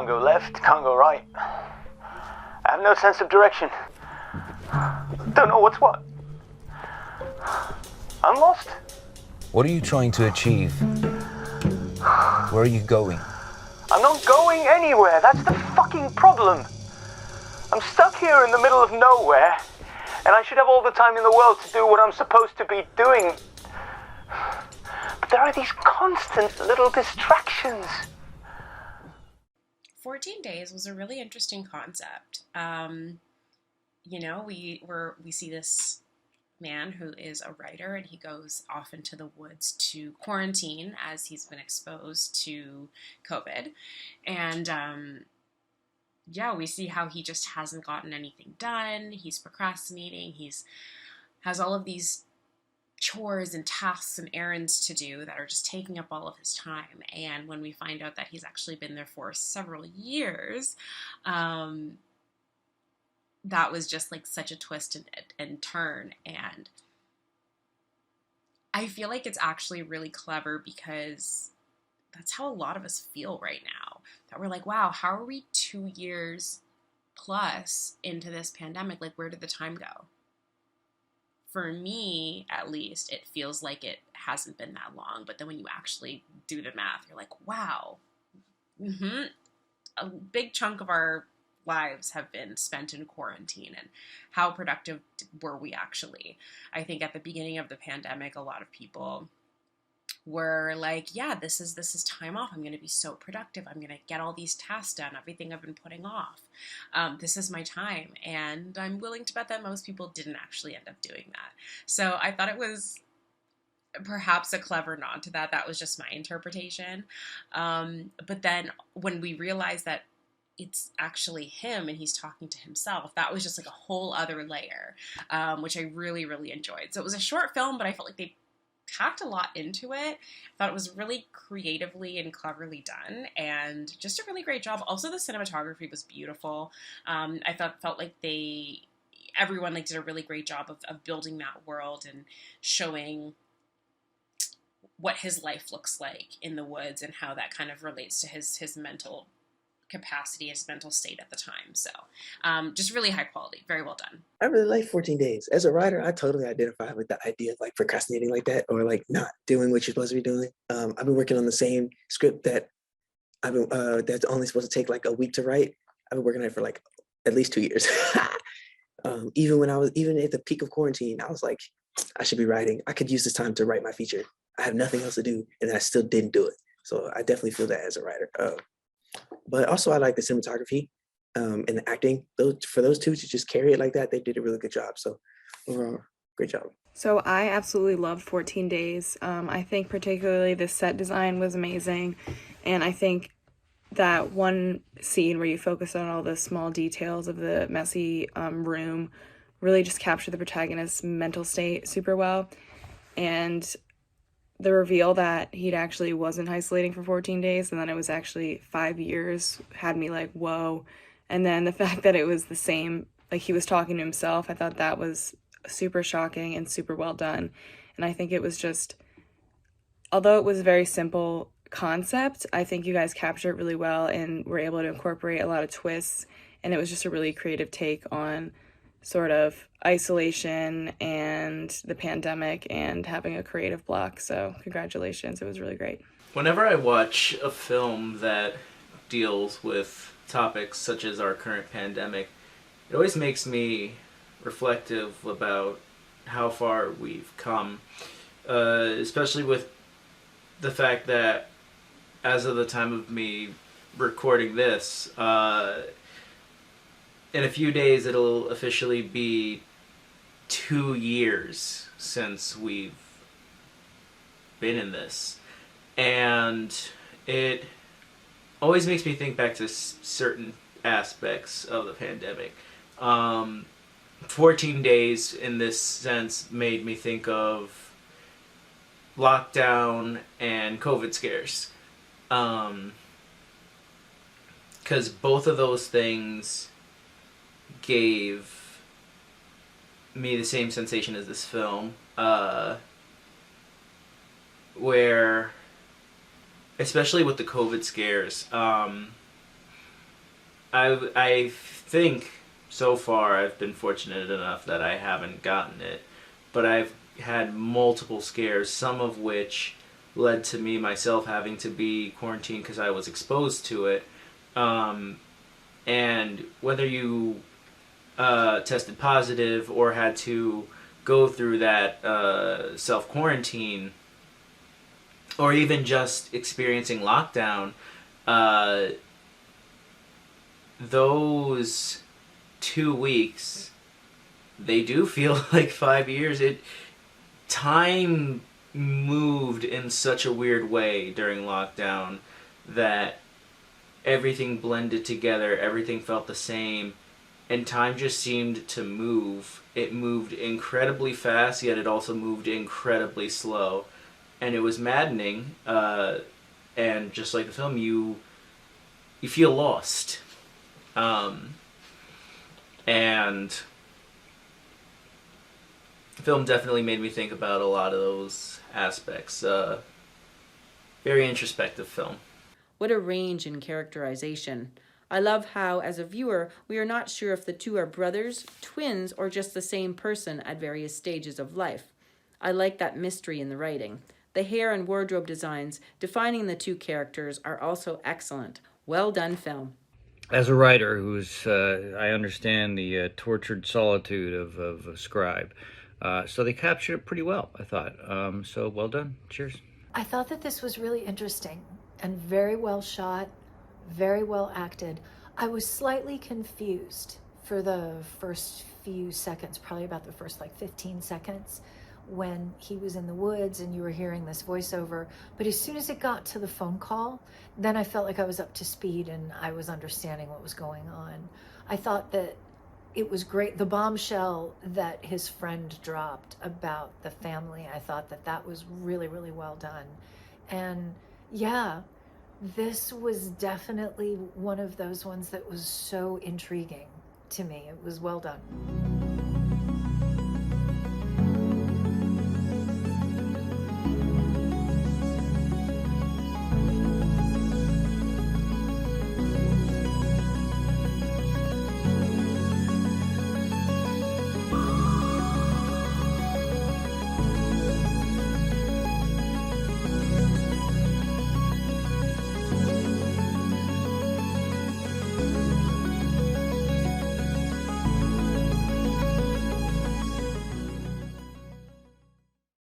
Can't go left, can't go right. I have no sense of direction. Don't know what's what. I'm lost. What are you trying to achieve? Where are you going? I'm not going anywhere. That's the fucking problem. I'm stuck here in the middle of nowhere, and I should have all the time in the world to do what I'm supposed to be doing. But there are these constant little distractions. 14 Days was a really interesting concept. We see this man who is a writer, and he goes off into the woods to quarantine as he's been exposed to COVID. And we see how he just hasn't gotten anything done. He's procrastinating. He's has all of these chores and tasks and errands to do that are just taking up all of his time. And when we find out that he's actually been there for several years, that was just like such a twist and turn. And I feel like it's actually really clever because that's how a lot of us feel right now. That we're like, wow, how are we 2 years plus into this pandemic? Like, where did the time go? For me, at least, it feels like it hasn't been that long. But then when you actually do the math, you're like, wow, a big chunk of our lives have been spent in quarantine, and how productive were we actually? I think at the beginning of the pandemic, a lot of people were like, yeah, this is time off. I'm going to be so productive. I'm going to get all these tasks done, everything I've been putting off. This is my time. And I'm willing to bet that most people didn't actually end up doing that. So I thought it was perhaps a clever nod to that. That was just my interpretation. But then when we realized that it's actually him and he's talking to himself, that was just like a whole other layer, which I really, really enjoyed. So it was a short film, but I felt like they packed a lot into it. I thought it was really creatively and cleverly done, and just a really great job. Also, the cinematography was beautiful. I felt like everyone did a really great job of building that world and showing what his life looks like in the woods and how that kind of relates to his mental capacity, his mental state at the time. So just really high quality, very well done. I really like 14 Days. As a writer, I totally identify with the idea of like procrastinating like that, or like not doing what you're supposed to be doing. I've been working on the same script that that's only supposed to take like a week to write. I've been working on it for like at least 2 years. Even at the peak of quarantine, I was like, I should be writing. I could use this time to write my feature. I have nothing else to do, and I still didn't do it. So I definitely feel that as a writer. But also I like the cinematography and the acting. For those two to just carry it like that, they did a really good job. So overall, great job. So I absolutely loved 14 Days. I think particularly the set design was amazing. And I think that one scene where you focus on all the small details of the messy room really just captured the protagonist's mental state super well. And the reveal that he'd actually wasn't isolating for 14 days and then it was actually 5 years had me like, whoa. And then the fact that it was the same, like he was talking to himself, I thought that was super shocking and super well done. And I think it was just, although it was a very simple concept, I think you guys captured it really well and were able to incorporate a lot of twists. And it was just a really creative take on sort of isolation and the pandemic and having a creative block. So congratulations, it was really great. Whenever I watch a film that deals with topics such as our current pandemic, it always makes me reflective about how far we've come, especially with the fact that as of the time of me recording this, in a few days it'll officially be 2 years since we've been in this. And it always makes me think back to certain aspects of the pandemic. 14 days in this sense made me think of lockdown and COVID scares. Because both of those things gave me the same sensation as this film, where, especially with the COVID scares, I think so far I've been fortunate enough that I haven't gotten it, but I've had multiple scares, some of which led to me myself having to be quarantined because I was exposed to it. And whether you tested positive or had to go through that self-quarantine, or even just experiencing lockdown, those 2 weeks, they do feel like 5 years. Time moved in such a weird way during lockdown that everything blended together, everything felt the same, and time just seemed to move. It moved incredibly fast, yet it also moved incredibly slow. And it was maddening, and just like the film, you feel lost. And the film definitely made me think about a lot of those aspects. Very introspective film. What a range in characterization. I love how, as a viewer, we are not sure if the two are brothers, twins, or just the same person at various stages of life. I like that mystery in the writing. The hair and wardrobe designs defining the two characters are also excellent. Well done film. As a writer who's, I understand the tortured solitude of a scribe. So they captured it pretty well, I thought. So well done. Cheers. I thought that this was really interesting and very well shot, very well acted. I was slightly confused for the first few seconds, probably about the first 15 seconds, when he was in the woods and you were hearing this voiceover. But as soon as it got to the phone call, then I felt like I was up to speed and I was understanding what was going on. I thought that it was great. The bombshell that his friend dropped about the family, I thought that that was really, really well done. And yeah, this was definitely one of those ones that was so intriguing to me. It was well done.